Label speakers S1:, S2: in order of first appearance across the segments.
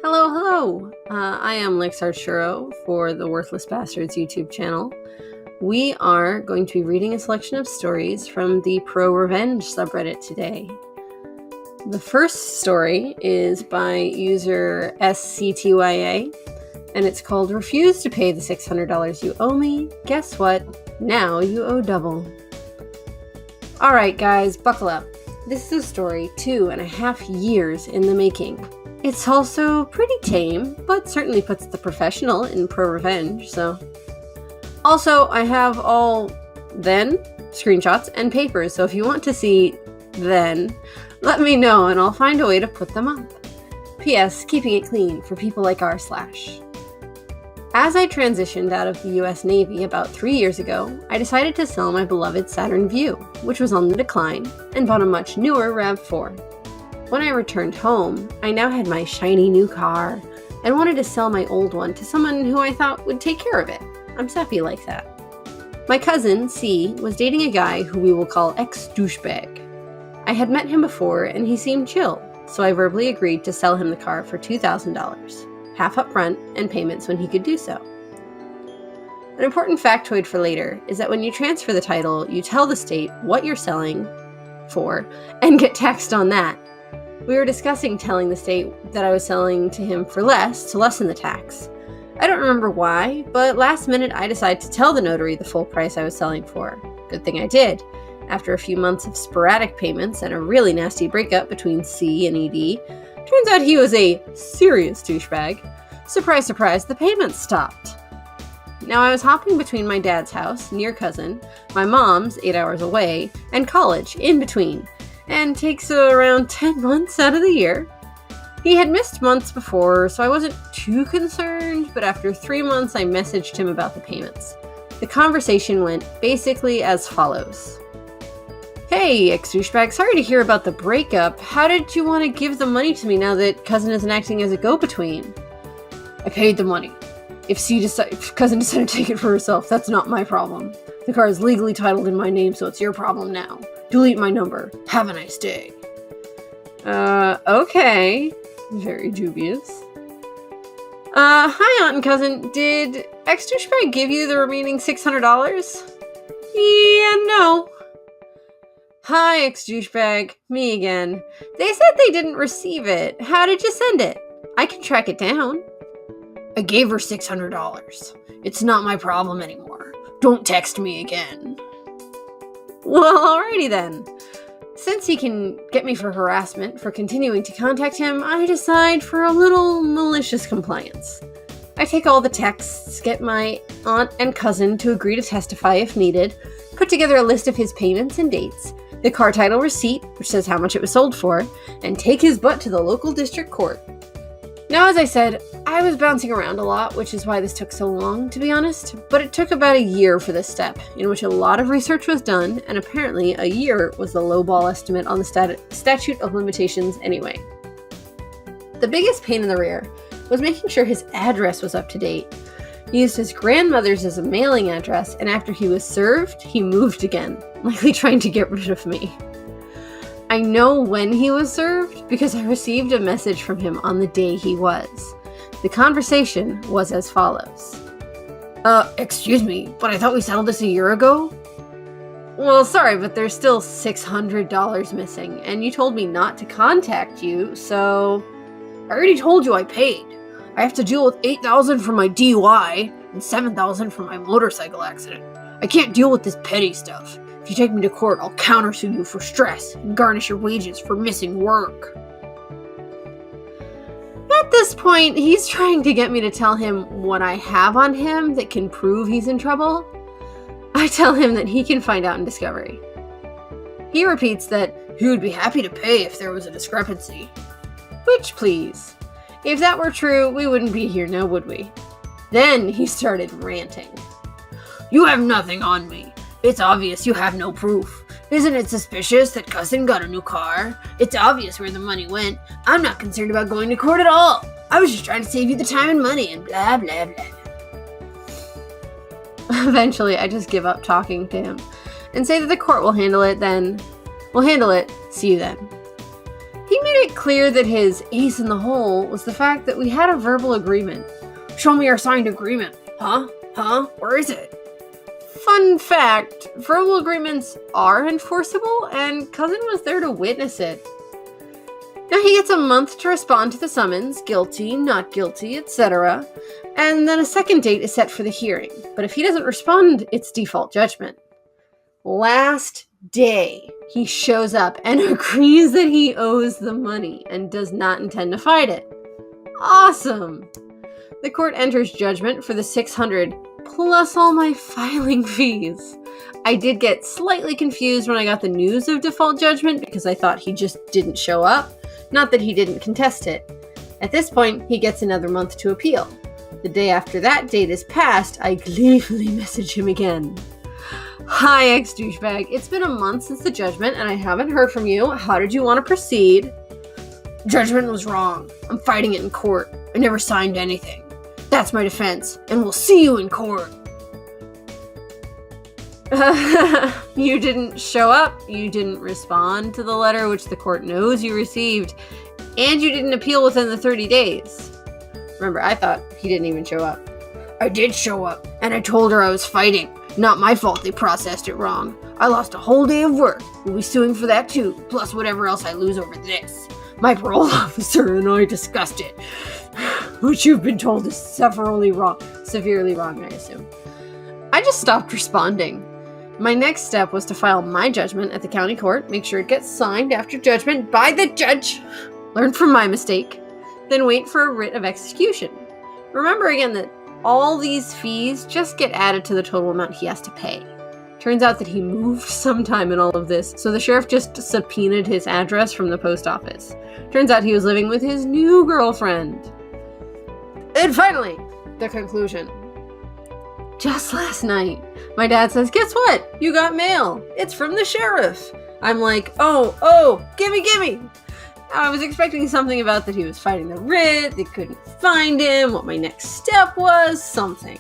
S1: Hello. I am Lex Arturo for the Worthless Bastards YouTube channel. We are going to be reading a selection of stories from the ProRevenge subreddit today. The first story is by user SCTYA, and it's called Refuse to Pay the $600 You Owe Me. Guess what? Now you owe double. Alright guys, buckle up. This is a story 2.5 years in the making. It's also pretty tame, but certainly puts the professional in ProRevenge, so. Also, I have all then screenshots and papers, so if you want to see then, let me know and I'll find a way to put them up. P.S. Keeping it clean for people like r/. As I transitioned out of the US Navy about 3 years ago, I decided to sell my beloved Saturn Vue, which was on the decline, and bought a much newer RAV4. When I returned home, I now had my shiny new car, and wanted to sell my old one to someone who I thought would take care of it. I'm sappy like that. My cousin, C, was dating a guy who we will call ex-douchebag. I had met him before, and he seemed chill, so I verbally agreed to sell him the car for $2,000, half up front and payments when he could do so. An important factoid for later is that when you transfer the title, you tell the state what you're selling for, and get taxed on that. We were discussing telling the state that I was selling to him for less to lessen the tax. I don't remember why, but last minute I decided to tell the notary the full price I was selling for. Good thing I did. After a few months of sporadic payments and a really nasty breakup between C and ED, turns out he was a serious douchebag. Surprise, surprise, the payments stopped. Now I was hopping between my dad's house, near cousin, my mom's, 8 hours away, and college, in between, and takes around 10 months out of the year. He had missed months before, so I wasn't too concerned, but after 3 months I messaged him about the payments. The conversation went basically as follows. Hey, ex-douchebag, sorry to hear about the breakup. How did you want to give the money to me now that cousin isn't acting as a go-between? I paid the money. If cousin decided to take it for herself, that's not my problem. The car is legally titled in my name, so it's your problem now. Delete my number. Have a nice day. Okay. Very dubious. Hi, aunt and cousin. Did ex-douchebag give you the remaining $600? Yeah, no. Hi, ex-douchebag. Me again. They said they didn't receive it. How did you send it? I can track it down. I gave her $600. It's not my problem anymore. Don't text me again. Well, alrighty then. Since he can get me for harassment for continuing to contact him, I decide for a little malicious compliance. I take all the texts, get my aunt and cousin to agree to testify if needed, put together a list of his payments and dates, the car title receipt, which says how much it was sold for, and take his butt to the local district court. Now, as I said, I was bouncing around a lot, which is why this took so long, to be honest, but it took about a year for this step, in which a lot of research was done, and apparently a year was the lowball estimate on the statute of limitations anyway. The biggest pain in the rear was making sure his address was up to date. He used his grandmother's as a mailing address, and after he was served, he moved again, likely trying to get rid of me. I know when he was served because I received a message from him on the day he was. The conversation was as follows. Excuse me, but I thought we settled this a year ago? Well, sorry, but there's still $600 missing, and you told me not to contact you, so... I already told you I paid. I have to deal with $8,000 for my DUI and $7,000 for my motorcycle accident. I can't deal with this petty stuff. If you take me to court, I'll countersue you for stress and garnish your wages for missing work. At this point, he's trying to get me to tell him what I have on him that can prove he's in trouble. I tell him that he can find out in discovery. He repeats that he would be happy to pay if there was a discrepancy. Which, please. If that were true, we wouldn't be here now, would we? Then he started ranting. You have nothing on me. It's obvious you have no proof. Isn't it suspicious that cousin got a new car? It's obvious where the money went. I'm not concerned about going to court at all. I was just trying to save you the time and money and blah, blah, blah. Eventually, I just give up talking to him and say that the court will handle it then. We'll handle it. See you then. He made it clear that his ace in the hole was the fact that we had a verbal agreement. Show me your signed agreement. Huh? Where is it? Fun fact, verbal agreements are enforceable, and Cousin was there to witness it. Now he gets a month to respond to the summons, guilty, not guilty, etc. And then a second date is set for the hearing. But if he doesn't respond, it's default judgment. Last day, he shows up and agrees that he owes the money and does not intend to fight it. Awesome! The court enters judgment for the $600 plus all my filing fees. I did get slightly confused when I got the news of default judgment because I thought he just didn't show up, not that he didn't contest it. At this point, he gets another month to appeal. The day after that date is passed, I gleefully message him again. Hi, ex-douchebag. It's been a month since the judgment and I haven't heard from you. How did you want to proceed? Judgment was wrong. I'm fighting it in court. I never signed anything. That's my defense, and we'll see you in court. You didn't show up, you didn't respond to the letter which the court knows you received, and you didn't appeal within the 30 days. Remember, I thought he didn't even show up. I did show up, and I told her I was fighting. Not my fault they processed it wrong. I lost a whole day of work. We'll be suing for that too, plus whatever else I lose over this. My parole officer and I discussed it, which you've been told is severely wrong, I assume. I just stopped responding. My next step was to file my judgment at the county court, make sure it gets signed after judgment by the judge, learn from my mistake, then wait for a writ of execution. Remember again that all these fees just get added to the total amount he has to pay. Turns out that he moved sometime in all of this, so the sheriff just subpoenaed his address from the post office. Turns out he was living with his new girlfriend. And finally, the conclusion. Just last night, my dad says, guess what? You got mail. It's from the sheriff. I'm like, oh, gimme. I was expecting something about that he was fighting the writ, they couldn't find him, what my next step was, something.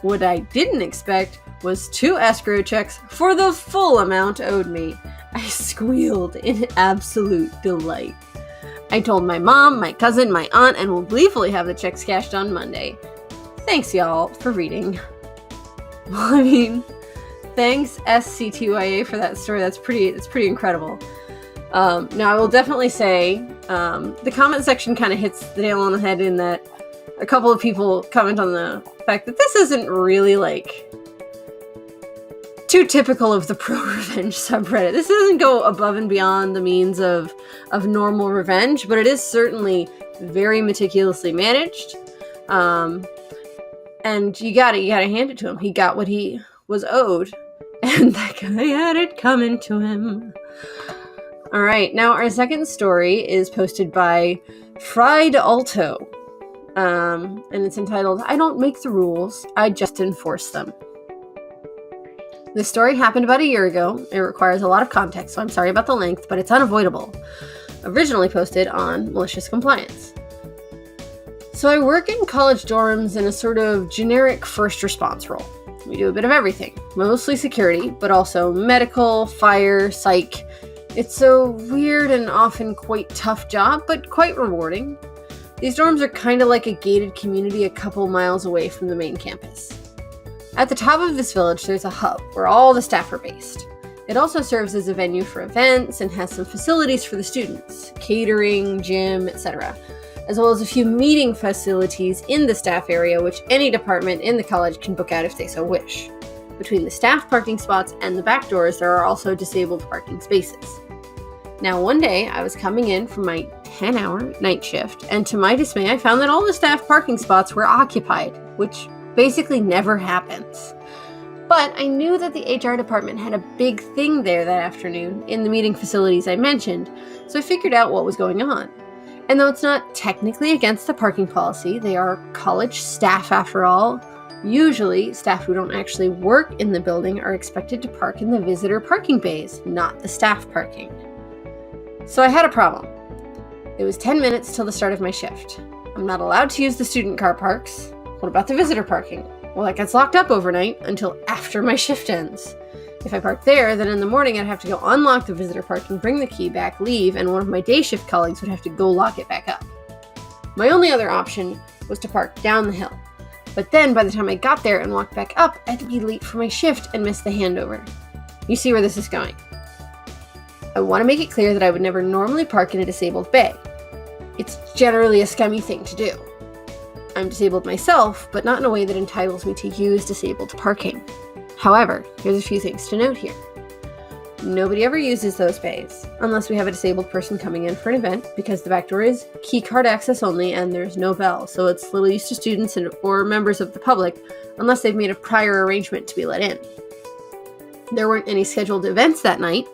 S1: What I didn't expect was 2 escrow checks for the full amount owed me. I squealed in absolute delight. I told my mom, my cousin, my aunt, and will gleefully have the checks cashed on Monday. Thanks, y'all, for reading. Well, I mean, thanks SCTYA for that story. That's pretty incredible. Now, I will definitely say the comment section kind of hits the nail on the head in that a couple of people comment on the fact that this isn't really, like, too typical of the ProRevenge subreddit. This doesn't go above and beyond the means of normal revenge, but it is certainly very meticulously managed. And you gotta hand it to him. He got what he was owed, and that guy had it coming to him. All right, now our second story is posted by Fried Alto, and it's entitled, I Don't Make the Rules, I Just Enforce Them. This story happened about a year ago. It requires a lot of context, so I'm sorry about the length, but it's unavoidable. Originally posted on Malicious Compliance. So I work in college dorms in a sort of generic first response role. We do a bit of everything, mostly security, but also medical, fire, psych. It's a weird and often quite tough job, but quite rewarding. These dorms are kind of like a gated community a couple miles away from the main campus. At the top of this village, there's a hub where all the staff are based. It also serves as a venue for events and has some facilities for the students, catering, gym, etc., as well as a few meeting facilities in the staff area, which any department in the college can book out if they so wish. Between the staff parking spots and the back doors, there are also disabled parking spaces. Now, one day, I was coming in from my 10-hour night shift, and to my dismay, I found that all the staff parking spots were occupied, which basically never happens. But I knew that the HR department had a big thing there that afternoon in the meeting facilities I mentioned, so I figured out what was going on. And though it's not technically against the parking policy, they are college staff after all. Usually, staff who don't actually work in the building are expected to park in the visitor parking bays, not the staff parking. So I had a problem. It was 10 minutes till the start of my shift. I'm not allowed to use the student car parks. What about the visitor parking? Well, that gets locked up overnight until after my shift ends. If I park there, then in the morning I'd have to go unlock the visitor parking, bring the key back, leave, and one of my day shift colleagues would have to go lock it back up. My only other option was to park down the hill. But then by the time I got there and walked back up, I'd be late for my shift and miss the handover. You see where this is going. I want to make it clear that I would never normally park in a disabled bay. It's generally a scummy thing to do. I'm disabled myself, but not in a way that entitles me to use disabled parking. However, here's a few things to note here. Nobody ever uses those bays, unless we have a disabled person coming in for an event, because the back door is key card access only and there's no bell, so it's little use to students or members of the public, unless they've made a prior arrangement to be let in. There weren't any scheduled events that night,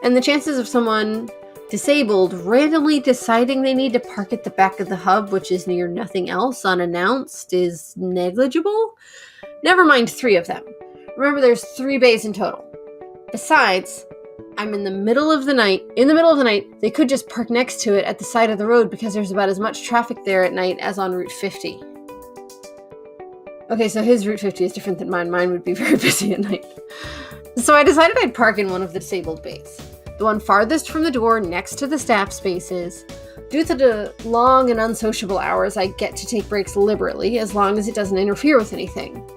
S1: and the chances of someone disabled randomly deciding they need to park at the back of the hub, which is near nothing else, unannounced, is negligible. Never mind 3 of them. Remember, there's 3 bays in total. Besides, I'm in the middle of the night. In the middle of the night, they could just park next to it at the side of the road because there's about as much traffic there at night as on Route 50. Okay, so his Route 50 is different than mine. Mine would be very busy at night. So I decided I'd park in one of the disabled bays. The one farthest from the door next to the staff spaces. Due to the long and unsociable hours, I get to take breaks liberally as long as it doesn't interfere with anything.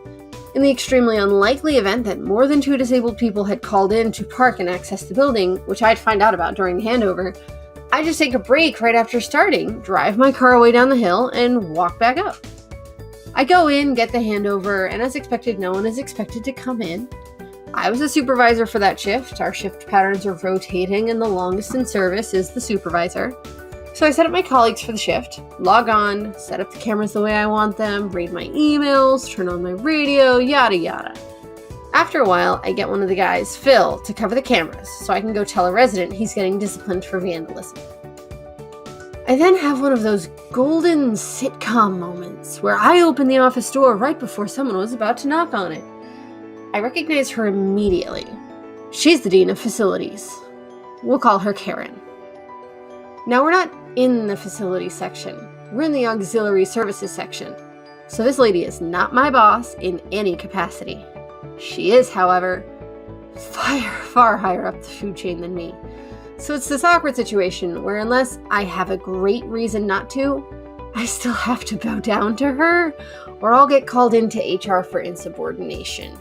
S1: In the extremely unlikely event that more than 2 disabled people had called in to park and access the building, which I'd find out about during the handover, I just take a break right after starting, drive my car away down the hill, and walk back up. I go in, get the handover, and as expected, no one is expected to come in. I was a supervisor for that shift. Our shift patterns are rotating, and the longest in service is the supervisor. So I set up my colleagues for the shift, log on, set up the cameras the way I want them, read my emails, turn on my radio, yada yada. After a while, I get one of the guys, Phil, to cover the cameras so I can go tell a resident he's getting disciplined for vandalism. I then have one of those golden sitcom moments where I open the office door right before someone was about to knock on it. I recognize her immediately. She's the Dean of Facilities. We'll call her Karen. Now, we're not in the facilities section. We're in the auxiliary services section. So this lady is not my boss in any capacity. She is, however, far higher up the food chain than me. So it's this awkward situation where unless I have a great reason not to, I still have to bow down to her, or I'll get called into HR for insubordination.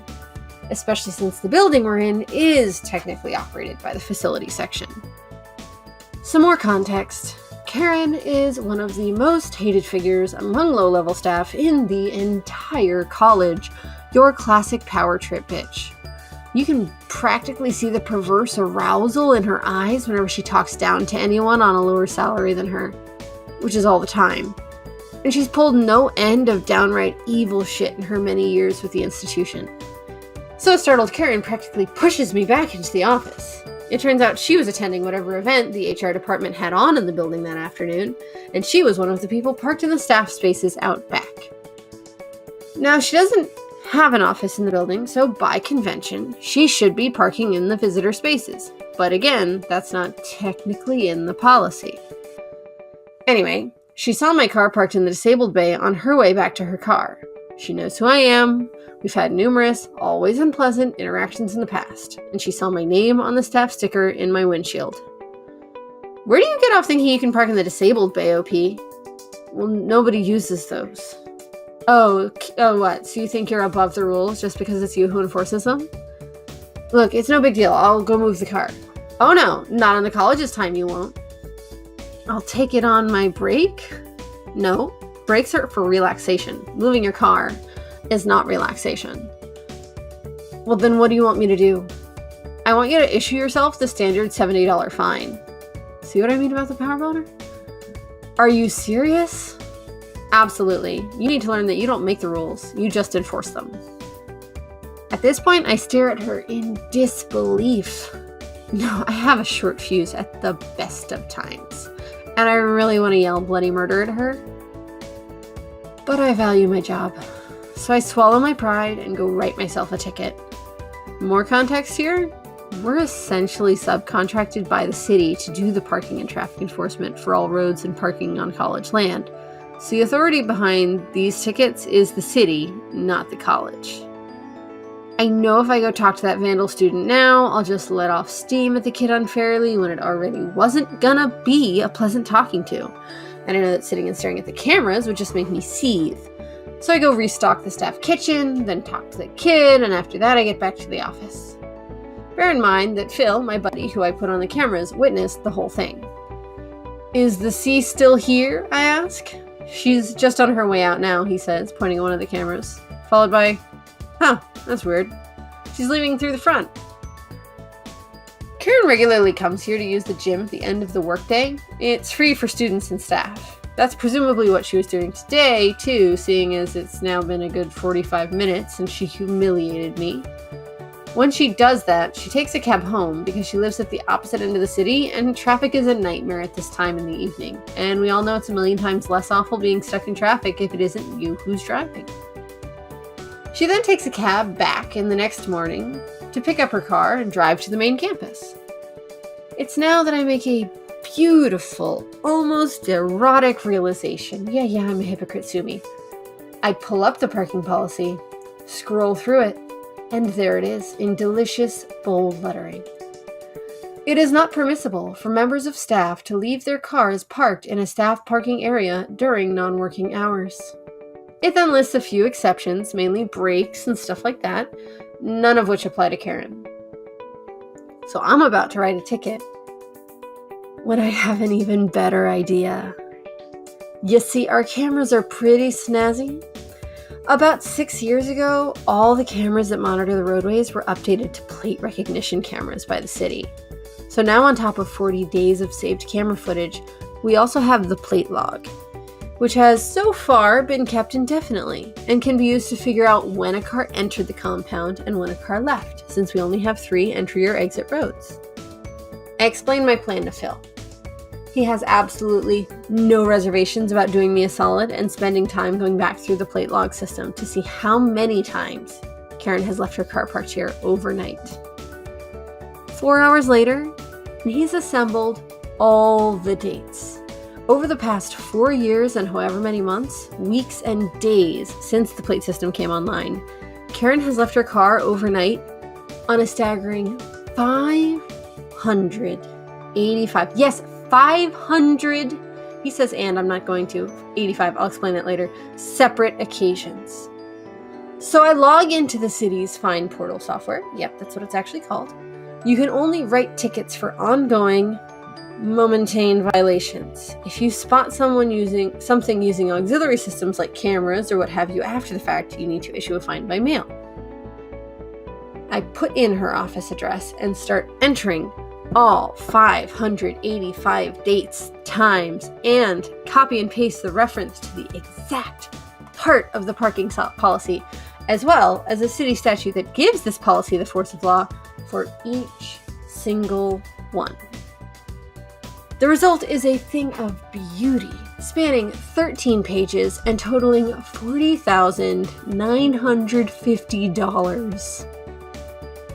S1: Especially since the building we're in is technically operated by the facility section. Some more context. Karen is one of the most hated figures among low-level staff in the entire college. Your classic power trip bitch. You can practically see the perverse arousal in her eyes whenever she talks down to anyone on a lower salary than her, which is all the time. And she's pulled no end of downright evil shit in her many years with the institution. So startled Karen practically pushes me back into the office. It turns out she was attending whatever event the HR department had on in the building that afternoon, and she was one of the people parked in the staff spaces out back. Now, she doesn't have an office in the building, so by convention, she should be parking in the visitor spaces. But again, that's not technically in the policy. Anyway, she saw my car parked in the disabled bay on her way back to her car. She knows who I am. We've had numerous, always unpleasant interactions in the past, and she saw my name on the staff sticker in my windshield. Where do you get off thinking you can park in the disabled bay, OP? Well, nobody uses those. Oh, what? So you think you're above the rules just because it's you who enforces them? Look, it's no big deal. I'll go move the car. Oh no, not on the college's time you won't. I'll take it on my break? No, breaks are for relaxation. Moving your car is not relaxation. Well, then what do you want me to do? I want you to issue yourself the standard $70 fine. See what I mean about the power boner? Are you serious? Absolutely. You need to learn that you don't make the rules, you just enforce them. At this point, I stare at her in disbelief. No, I have a short fuse at the best of times, and I really want to yell bloody murder at her. But I value my job, so I swallow my pride and go write myself a ticket. More context here? We're essentially subcontracted by the city to do the parking and traffic enforcement for all roads and parking on college land. So the authority behind these tickets is the city, not the college. I know if I go talk to that vandal student now, I'll just let off steam at the kid unfairly when it already wasn't gonna be a pleasant talking to. And I know that sitting and staring at the cameras would just make me seethe. So I go restock the staff kitchen, then talk to the kid, and after that I get back to the office. Bear in mind that Phil, my buddy who I put on the cameras, witnessed the whole thing. "Is the C still here?" I ask. "She's just on her way out now," he says, pointing at one of the cameras. Followed by, "Huh, that's weird. She's leaving through the front." Karen regularly comes here to use the gym at the end of the workday. It's free for students and staff. That's presumably what she was doing today, too, seeing as it's now been a good 45 minutes since she humiliated me. When she does that, she takes a cab home because she lives at the opposite end of the city and traffic is a nightmare at this time in the evening. And we all know it's a million times less awful being stuck in traffic if it isn't you who's driving. She then takes a cab back in the next morning to pick up her car and drive to the main campus. It's now that I make a beautiful, almost erotic realization. Yeah, I'm a hypocrite, sue me. I pull up the parking policy, scroll through it, and there it is in delicious, bold lettering. It is not permissible for members of staff to leave their cars parked in a staff parking area during non-working hours. It then lists a few exceptions, mainly breaks and stuff like that, none of which apply to Karen. So I'm about to write a ticket when I have an even better idea. You see, our cameras are pretty snazzy. About 6 years ago, all the cameras that monitor the roadways were updated to plate recognition cameras by the city. So now on top of 40 days of saved camera footage, we also have the plate log, which has so far been kept indefinitely and can be used to figure out when a car entered the compound and when a car left, since we only have 3 entry or exit roads. I explained my plan to Phil. He has absolutely no reservations about doing me a solid and spending time going back through the plate log system to see how many times Karen has left her car parked here overnight. 4 hours later, and he's assembled all the dates. Over the past 4 years and however many months, weeks, and days since the plate system came online, Karen has left her car overnight on a staggering 585. Yes, 500, he says, and I'm not going to, 85, I'll explain that later, separate occasions. So I log into the city's fine portal software. Yep, that's what it's actually called. You can only write tickets for ongoing, momentane violations. If you spot someone using auxiliary systems like cameras or what have you after the fact, you need to issue a fine by mail. I put in her office address and start entering all 585 dates, times, and copy and paste the reference to the exact part of the parking policy, as well as a city statute that gives this policy the force of law for each single one. The result is a thing of beauty, spanning 13 pages and totaling $40,950.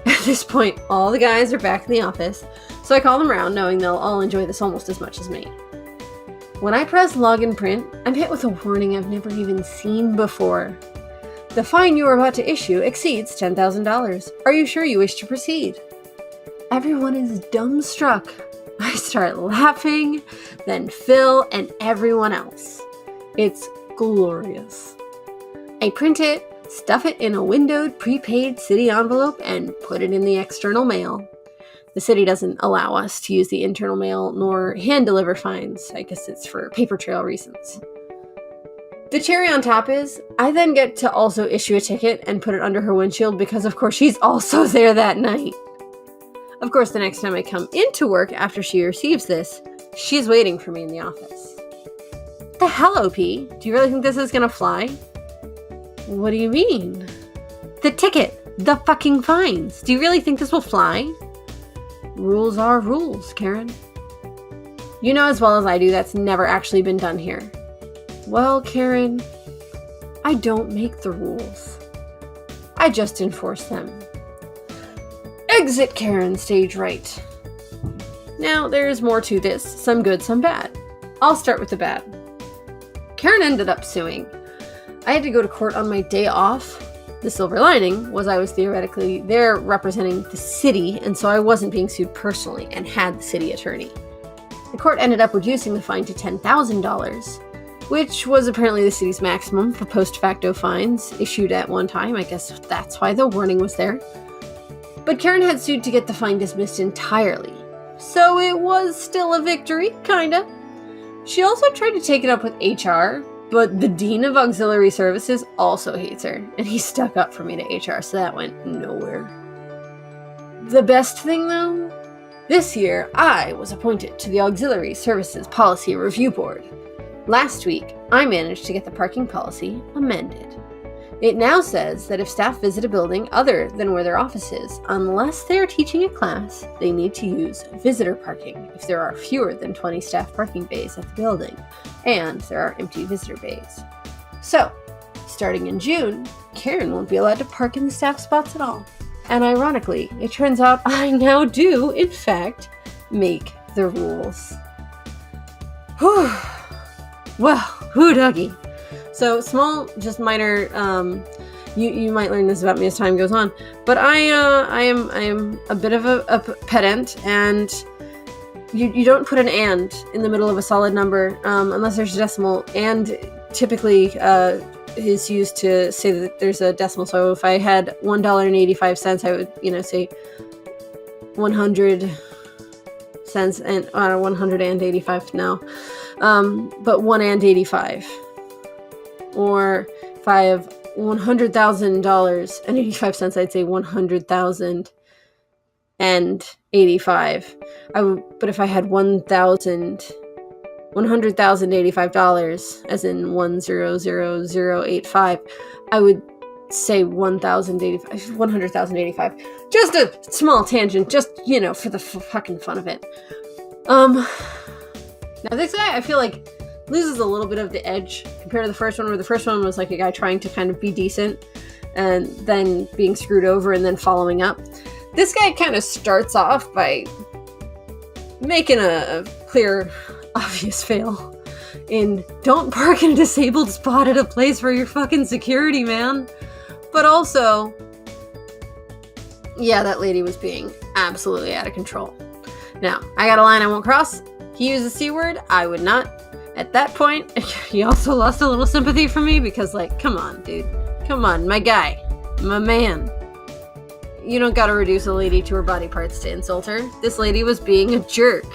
S1: At this point, all the guys are back in the office, so I call them around knowing they'll all enjoy this almost as much as me. When I press login print, I'm hit with a warning I've never even seen before. The fine you are about to issue exceeds $10,000. Are you sure you wish to proceed? Everyone is dumbstruck. I start laughing, then Phil and everyone else. It's glorious. I print it, stuff it in a windowed, prepaid city envelope, and put it in the external mail. The city doesn't allow us to use the internal mail nor hand deliver fines. I guess it's for paper trail reasons. The cherry on top is, I then get to also issue a ticket and put it under her windshield because of course she's also there that night. Of course, the next time I come into work after she receives this, she's waiting for me in the office. The hell, OP? Do you really think this is gonna fly? What do you mean? The ticket! The fucking fines! Do you really think this will fly? Rules are rules, Karen. You know as well as I do that's never actually been done here. Well, Karen, I don't make the rules. I just enforce them. Exit, Karen, stage right. Now, there's more to this, some good, some bad. I'll start with the bad. Karen ended up suing. I had to go to court on my day off. The silver lining was I was theoretically there representing the city, and so I wasn't being sued personally and had the city attorney. The court ended up reducing the fine to $10,000, which was apparently the city's maximum for post facto fines issued at one time. I guess that's why the warning was there. But Karen had sued to get the fine dismissed entirely, so it was still a victory, kinda. She also tried to take it up with HR, but the Dean of Auxiliary Services also hates her, and he stuck up for me to HR, so that went nowhere. The best thing, though? This year, I was appointed to the Auxiliary Services Policy Review Board. Last week, I managed to get the parking policy amended. It now says that if staff visit a building other than where their office is, unless they are teaching a class, they need to use visitor parking if there are fewer than 20 staff parking bays at the building, and there are empty visitor bays. So, starting in June, Karen won't be allowed to park in the staff spots at all. And ironically, it turns out I now do, in fact, make the rules. Whew. Well, whoo doggy. So small, just minor. You might learn this about me as time goes on, but I am a bit of a pedant, and you don't put an and in the middle of a solid number unless there's a decimal. And typically is used to say that there's a decimal. So if I had $1.85, I would say 100 cents and 185 now, but 1 and 85. Or if I have $100,000 and 85 cents, I'd say 100,000 and 85. But if I had $100,085, as in 100,085, I would say 100,085. Just a small tangent, just for the fucking fun of it. Now this guy, I feel like, loses a little bit of the edge compared to the first one, where the first one was like a guy trying to kind of be decent and then being screwed over and then following up. This guy kind of starts off by making a clear, obvious fail in don't park in a disabled spot at a place where you're fucking security, man. But also, yeah, that lady was being absolutely out of control. Now, I got a line I won't cross. He used the C word, I would not. At that point, he also lost a little sympathy for me because, come on, dude. Come on, my guy. My man. You don't gotta reduce a lady to her body parts to insult her. This lady was being a jerk.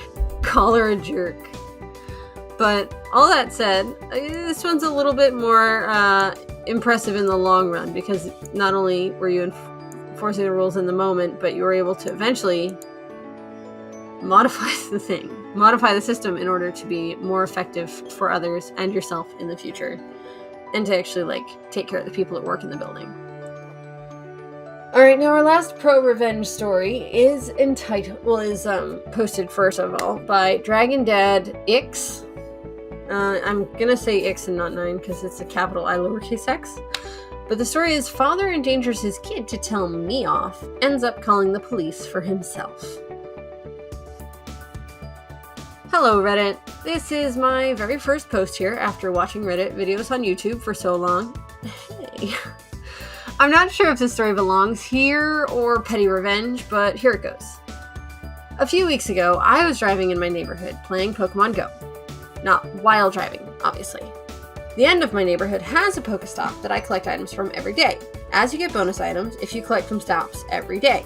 S1: Call her a jerk. But all that said, this one's a little bit more impressive in the long run, because not only were you enforcing the rules in the moment, but you were able to eventually modify the system in order to be more effective for others and yourself in the future, and to actually take care of the people that work in the building. Alright, now our last pro-revenge story is posted first of all by Dragon Dad X. I'm gonna say X and not 9 because it's a capital I lowercase x. But the story is, father endangers his kid to tell me off, ends up calling the police for himself. Hello Reddit, this is my very first post here after watching Reddit videos on YouTube for so long. Hey. I'm not sure if this story belongs here or petty revenge, but here it goes. A few weeks ago, I was driving in my neighborhood playing Pokemon Go. Not while driving, obviously. The end of my neighborhood has a Pokestop that I collect items from every day, as you get bonus items if you collect from stops every day.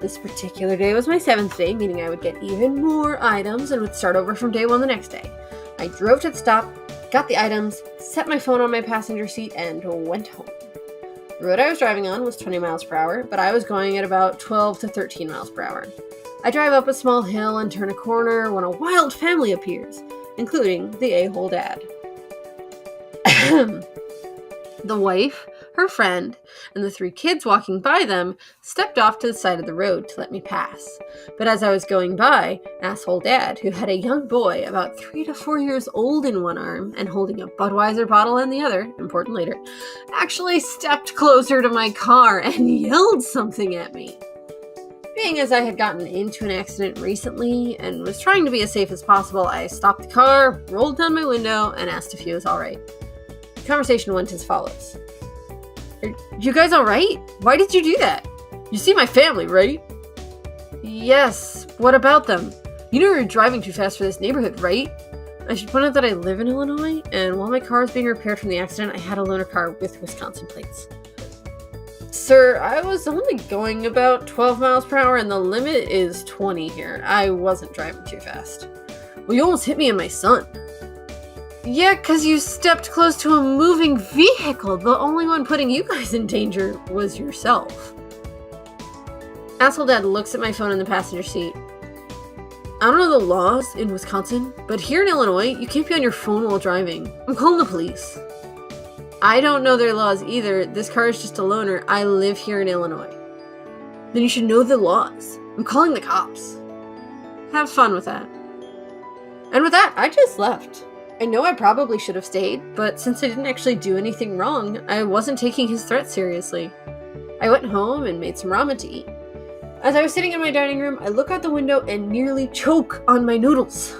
S1: This particular day was my 7th day, meaning I would get even more items and would start over from day 1 the next day. I drove to the stop, got the items, set my phone on my passenger seat, and went home. The road I was driving on was 20 miles per hour, but I was going at about 12 to 13 miles per hour. I drive up a small hill and turn a corner when a wild family appears, including the a-hole dad. The wife, her friend, and the 3 kids walking by them stepped off to the side of the road to let me pass. But as I was going by, asshole dad, who had a young boy about 3 to 4 years old in one arm and holding a Budweiser bottle in the other, important later, actually stepped closer to my car and yelled something at me. Being as I had gotten into an accident recently and was trying to be as safe as possible, I stopped the car, rolled down my window, and asked if he was alright. The conversation went as follows. Are you guys alright? Why did you do that? You see my family, right? Yes, what about them? You know you were driving too fast for this neighborhood, right? I should point out that I live in Illinois, and while my car was being repaired from the accident, I had a loaner car with Wisconsin plates. Sir, I was only going about 12 miles per hour, and the limit is 20 here. I wasn't driving too fast. Well, you almost hit me and my son. Yeah, because you stepped close to a moving vehicle. The only one putting you guys in danger was yourself. Asshole Dad looks at my phone in the passenger seat. I don't know the laws in Wisconsin, but here in Illinois, you can't be on your phone while driving. I'm calling the police. I don't know their laws either. This car is just a loaner. I live here in Illinois. Then you should know the laws. I'm calling the cops. Have fun with that. And with that, I just left. I know I probably should have stayed, but since I didn't actually do anything wrong, I wasn't taking his threat seriously. I went home and made some ramen to eat. As I was sitting in my dining room, I look out the window and nearly choke on my noodles.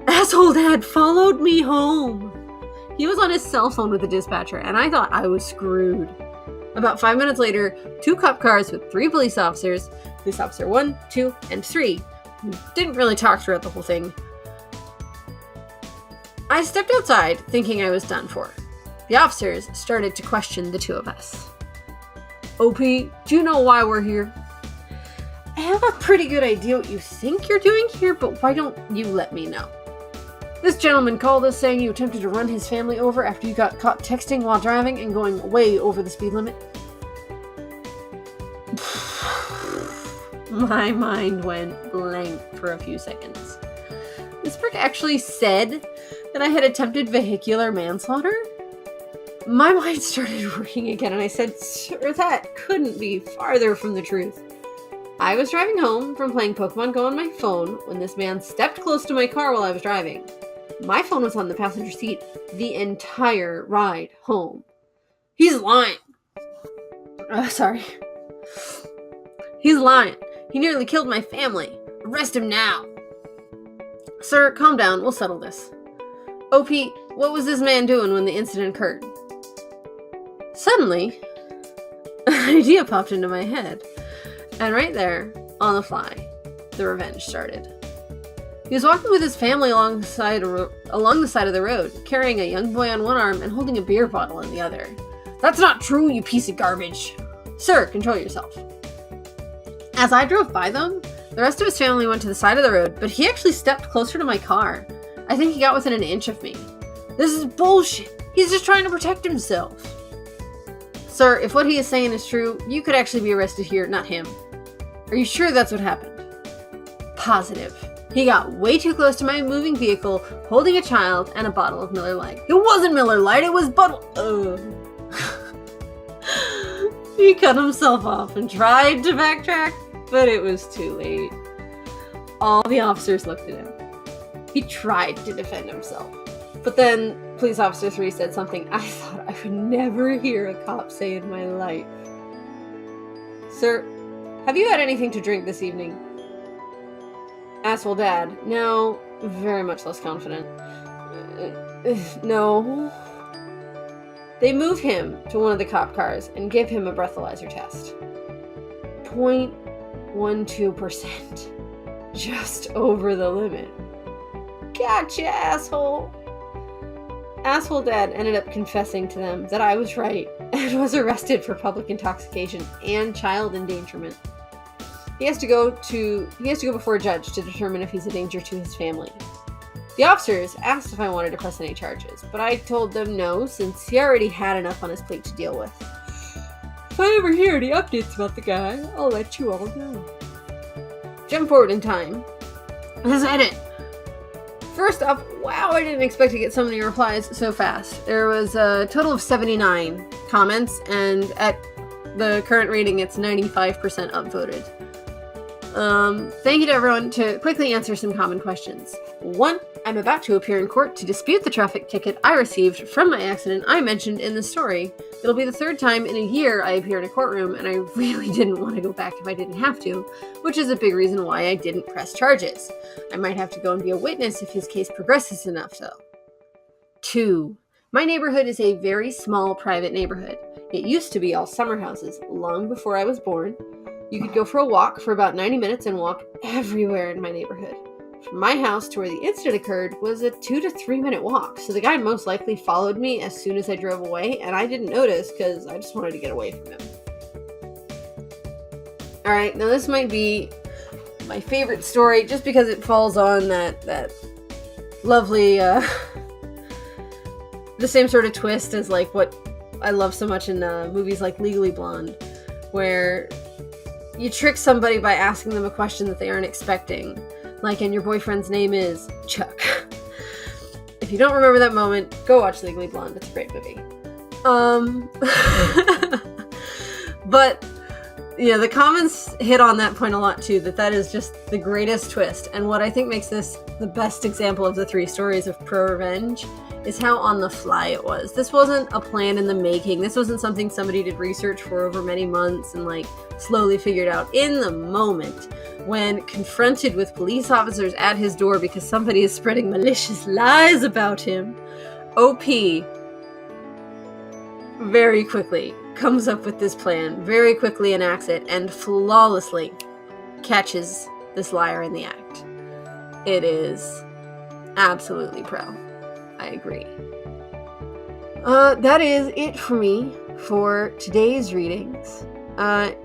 S1: Asshole Dad followed me home. He was on his cell phone with the dispatcher, and I thought I was screwed. About 5 minutes later, 2 cop cars with 3 police officers, police officer 1, 2, and 3, who didn't really talk throughout the whole thing. I stepped outside, thinking I was done for. The officers started to question the 2 of us. OP, do you know why we're here? I have a pretty good idea what you think you're doing here, but why don't you let me know? This gentleman called us saying you attempted to run his family over after you got caught texting while driving and going way over the speed limit. My mind went blank for a few seconds. This prick actually said that I had attempted vehicular manslaughter? My mind started working again, and I said, sir, that couldn't be farther from the truth. I was driving home from playing Pokemon Go on my phone when this man stepped close to my car while I was driving. My phone was on the passenger seat the entire ride home. He's lying. Sorry. He's lying. He nearly killed my family. Arrest him now. Sir, calm down. We'll settle this. OP, what was this man doing when the incident occurred? Suddenly, an idea popped into my head. And right there, on the fly, the revenge started. He was walking with his family along the side of the road, carrying a young boy on one arm and holding a beer bottle in the other. That's not true, you piece of garbage. Sir, control yourself. As I drove by them, the rest of his family went to the side of the road, but he actually stepped closer to my car. I think he got within an inch of me. This is bullshit. He's just trying to protect himself. Sir, if what he is saying is true, you could actually be arrested here, not him. Are you sure that's what happened? Positive. He got way too close to my moving vehicle, holding a child and a bottle of Miller Lite. It wasn't Miller Lite, it was He cut himself off and tried to backtrack, but it was too late. All the officers looked at him. He tried to defend himself. But then Police Officer 3 said something I thought I would never hear a cop say in my life. Sir, have you had anything to drink this evening? Asshole Dad. No. Very much less confident. No. They move him to one of the cop cars and give him a breathalyzer test. 0.12%. Just over the limit. Gotcha, asshole. Asshole Dad ended up confessing to them that I was right and was arrested for public intoxication and child endangerment. He has to go before a judge to determine if he's a danger to his family. The officers asked if I wanted to press any charges, but I told them no, since he already had enough on his plate to deal with. If I ever hear any updates about the guy, I'll let you all know. Jump forward in time. Let's edit. First off, wow, I didn't expect to get so many replies so fast. There was a total of 79 comments, and at the current rating, it's 95% upvoted. Thank you to everyone. To quickly answer some common questions. 1. I'm about to appear in court to dispute the traffic ticket I received from my accident I mentioned in the story. It'll be the 3rd time in a year I appear in a courtroom, and I really didn't want to go back if I didn't have to, which is a big reason why I didn't press charges. I might have to go and be a witness if his case progresses enough, though. 2. My neighborhood is a very small private neighborhood. It used to be all summer houses long before I was born. You could go for a walk for about 90 minutes and walk everywhere in my neighborhood. From my house to where the incident occurred was a 2 to 3 minute walk, so the guy most likely followed me as soon as I drove away, and I didn't notice because I just wanted to get away from him. Alright, now this might be my favorite story just because it falls on that lovely, the same sort of twist as like what I love so much in movies like Legally Blonde, where you trick somebody by asking them a question that they aren't expecting. Like, and your boyfriend's name is Chuck. If you don't remember that moment, go watch Legally Blonde. It's a great movie. But, yeah, the comments hit on that point a lot too, that is just the greatest twist. And what I think makes this the best example of the 3 stories of ProRevenge is how on the fly it was. This wasn't a plan in the making. This wasn't something somebody did research for over many months and like slowly figured out. In the moment, when confronted with police officers at his door because somebody is spreading malicious lies about him, OP very quickly comes up with this plan, very quickly enacts it, and flawlessly catches this liar in the act. It is absolutely pro. I agree. That is it for me for today's readings.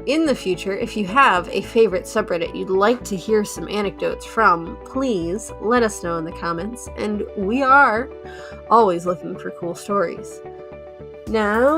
S1: In the future, if you have a favorite subreddit you'd like to hear some anecdotes from, please let us know in the comments, and we are always looking for cool stories. Now